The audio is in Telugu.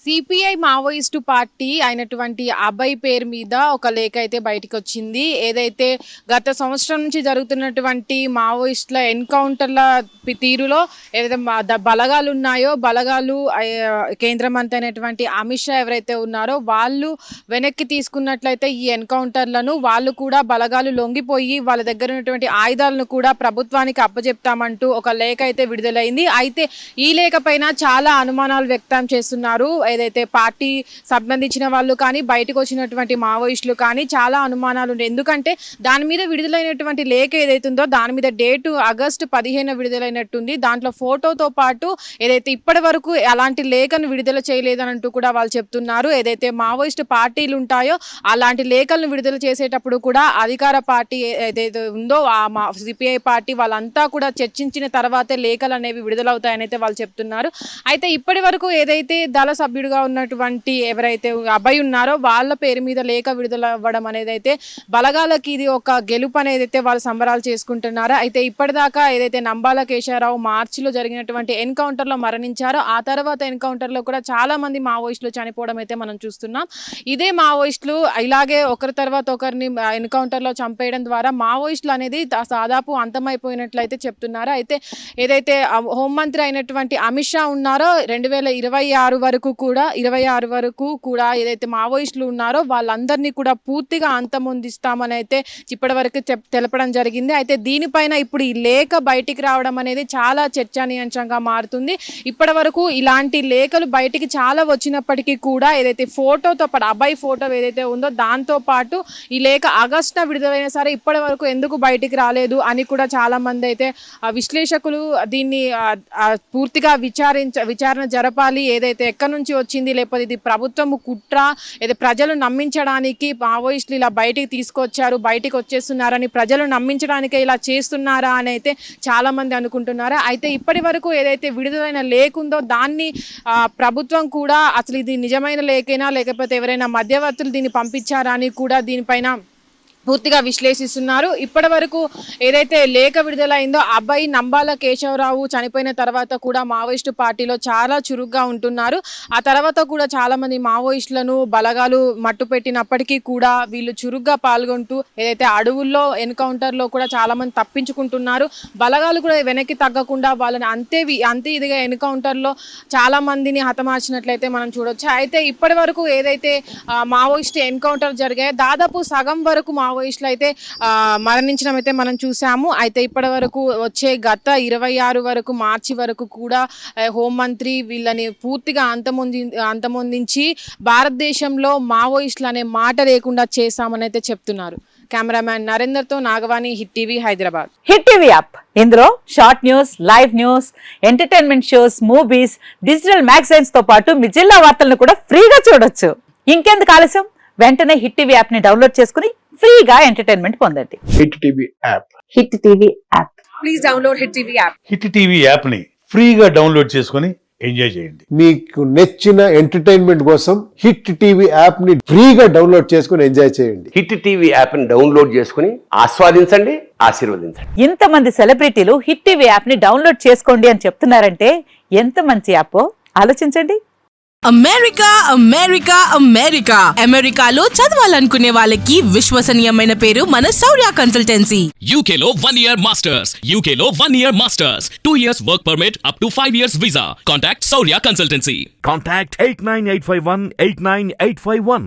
సిపిఐ మావోయిస్టు పార్టీ అయినటువంటి అభయ్ పేరు మీద ఒక లేఖ అయితే బయటకు వచ్చింది. ఏదైతే గత సంవత్సరం నుంచి జరుగుతున్నటువంటి మావోయిస్టుల ఎన్కౌంటర్ల తీరులో ఏదైతే బలగాలు ఉన్నాయో, బలగాలు కేంద్ర మంత్రి అయినటువంటి అమిత్ షా ఎవరైతే ఉన్నారో వాళ్ళు వెనక్కి తీసుకున్నట్లయితే ఈ ఎన్కౌంటర్లను వాళ్ళు కూడా బలగాలు లొంగిపోయి వాళ్ళ దగ్గర ఉన్నటువంటి ఆయుధాలను కూడా ప్రభుత్వానికి అప్పచెప్తామంటూ ఒక లేఖ అయితే విడుదలైంది. అయితే ఈ లేఖ పైన చాలా అనుమానాలు వ్యక్తం చేస్తున్నారు. ఏదైతే పార్టీ సంబంధించిన వాళ్ళు కానీ బయటకు వచ్చినటువంటి మావోయిస్టులు కానీ చాలా అనుమానాలు ఉన్నాయి. ఎందుకంటే దాని మీద విడుదలైనటువంటి లేఖ ఏదైతుందో దాని మీద డేటు ఆగస్టు 15 విడుదలైనట్టుంది. దాంట్లో ఫోటోతో పాటు ఏదైతే ఇప్పటి వరకు అలాంటి లేఖను విడుదల చేయలేదని అంటూ కూడా వాళ్ళు చెప్తున్నారు. ఏదైతే మావోయిస్టు పార్టీలు ఉంటాయో అలాంటి లేఖలను విడుదల చేసేటప్పుడు కూడా అధికార పార్టీ ఏదైతే ఉందో ఆ సిపిఐ పార్టీ వాళ్ళంతా కూడా చర్చించిన తర్వాతే లేఖలు అనేవి విడుదలవుతాయని అయితే వాళ్ళు చెప్తున్నారు. అయితే ఇప్పటి వరకు ఏదైతే దళ సభ్యుడిగా ఉన్నటువంటి ఎవరైతే అభయ్ ఉన్నారో వాళ్ళ పేరు మీద లేఖ విడుదల అవ్వడం అనేది అయితే బలగాలకి ఇది ఒక గెలుపు అనేది అయితే వాళ్ళు సంబరాలు చేసుకుంటున్నారు. అయితే ఇప్పటిదాకా ఏదైతే నంబాల కేశవరావు మార్చిలో జరిగినటువంటి ఎన్కౌంటర్లో మరణించారో ఆ తర్వాత ఎన్కౌంటర్లో కూడా చాలా మంది మావోయిస్టులు చనిపోవడం అయితే మనం చూస్తున్నాం. ఇదే మావోయిస్టులు ఇలాగే ఒకరి తర్వాత ఒకరిని ఎన్కౌంటర్లో చంపేయడం ద్వారా మావోయిస్టులు అనేది దాదాపు అంతమైపోయినట్లయితే చెప్తున్నారు. అయితే ఏదైతే హోంమంత్రి అయినటువంటి అమిత్ షా ఉన్నారో 2026 వరకు కూడా ఏదైతే మావోయిస్టులు ఉన్నారో వాళ్ళందరినీ కూడా పూర్తిగా అంతమొందిస్తామని అయితే ఇప్పటి వరకు తెలపడం జరిగింది. అయితే దీనిపైన ఇప్పుడు ఈ లేఖ బయటికి రావడం అనేది చాలా చర్చనీయాంశంగా మారుతుంది. ఇప్పటి వరకు ఇలాంటి లేఖలు బయటికి చాలా వచ్చినప్పటికీ కూడా ఏదైతే ఫోటోతో పాటు అభయ్ ఫోటో ఏదైతే ఉందో దాంతో పాటు ఈ లేఖ ఆగస్టున విడుదలైనా సరే ఇప్పటి వరకు ఎందుకు బయటికి రాలేదు అని కూడా చాలా మంది అయితే విశ్లేషకులు దీన్ని పూర్తిగా విచారణ జరపాలి. ఏదైతే ఎక్కడి నుంచి వచ్చింది, లేకపోతే ఇది ప్రభుత్వం కుట్ర, ఏదో ప్రజలు నమ్మించడానికి మావోయిస్టులు ఇలా బయటికి తీసుకొచ్చారు, బయటికి వచ్చేస్తున్నారని ప్రజలు నమ్మించడానికే ఇలా చేస్తున్నారా అని అయితే చాలా మంది అనుకుంటున్నారు. అయితే ఇప్పటి వరకు ఏదైతే విడుదలైన లేఖ ఉందో దాన్ని ప్రభుత్వం కూడా అసలు ఇది నిజమైన లేఖేనా లేకపోతే ఎవరైనా మధ్యవర్తులు దీన్ని పంపించారా అని కూడా దీనిపైన పూర్తిగా విశ్లేషిస్తున్నారు. ఇప్పటి వరకు ఏదైతే లేఖ విడుదలైందో అభయ్ నంబాల కేశవరావు చనిపోయిన తర్వాత కూడా మావోయిస్టు పార్టీలో చాలా చురుగ్గా ఉంటున్నారు. ఆ తర్వాత కూడా చాలా మంది మావోయిస్టులను బలగాలు మట్టు పెట్టినప్పటికీ కూడా వీళ్ళు చురుగ్గా పాల్గొంటూ ఏదైతే అడవుల్లో ఎన్కౌంటర్లో కూడా చాలా మంది తప్పించుకుంటున్నారు. బలగాలు కూడా వెనక్కి తగ్గకుండా వాళ్ళని అంతే ఇదిగా ఎన్కౌంటర్లో చాలా మందిని హతమార్చినట్లయితే మనం చూడొచ్చు. అయితే ఇప్పటి వరకు ఏదైతే మావోయిస్టు ఎన్కౌంటర్ జరిగాయో దాదాపు సగం వరకు మావోయిస్టులు అయితే మరణించడం అయితే మనం చూసాము. అయితే ఇప్పటి వరకు వచ్చే గత 26 వరకు మార్చి వరకు కూడా హోంమంత్రి వీళ్ళని పూర్తిగా అంతమొందించి భారతదేశంలో మావోయిస్టులు అనే మాట లేకుండా చేశామని అయితే చెప్తున్నారు. కెమెరామ్యాన్ నరేందర్తో Nagavani, Hit TV, Hyderabad. Hit TV app ఇందులో short news, live news, entertainment shows, movies, digital magazines తో పాటు మీ జిల్లా వార్తలను కూడా ఫ్రీగా చూడొచ్చు. ఇంకెందుకు ఆలస్యం, వెంటనే హిట్ టీవీ యాప్ ని డౌన్లోడ్ చేసుకుని ఫ్రీగా ఎంటర్టైన్మెంట్ పొందండి. Hit TV app. Hit TV app. Please download hit TV app. Hit TV app ని ఫ్రీగా డౌన్లోడ్ చేసుకుని ఎంజాయ్ చేయండి. మీకు నచ్చిన ఎంటర్టైన్మెంట్ కోసం హిట్ టీవీ యాప్ ని ఫ్రీగా డౌన్లోడ్ చేసుకుని ఎంజాయ్ చేయండి. హిట్ టీవీ యాప్ ని డౌన్లోడ్ చేసుకుని ఆస్వాదించండి, ఆశీర్వదించండి. ఇంతమంది సెలబ్రిటీలు హిట్ టీవీ యాప్ ని డౌన్లోడ్ చేసుకోండి అని చెప్తున్నారంటే ఎంత మంచి యాప్ ఆలోచించండి. అమెరికా అమెరికాలో చదవాలనుకునే వాళ్ళకి విశ్వసనీయమైన పేరు మన శౌర్య కన్సల్టెన్సీ. UK లో 1 year masters, UK లో 1 year masters, 2 years work permit up to 5 years visa. Contact Saurya Consultancy. Contact 89851 89851.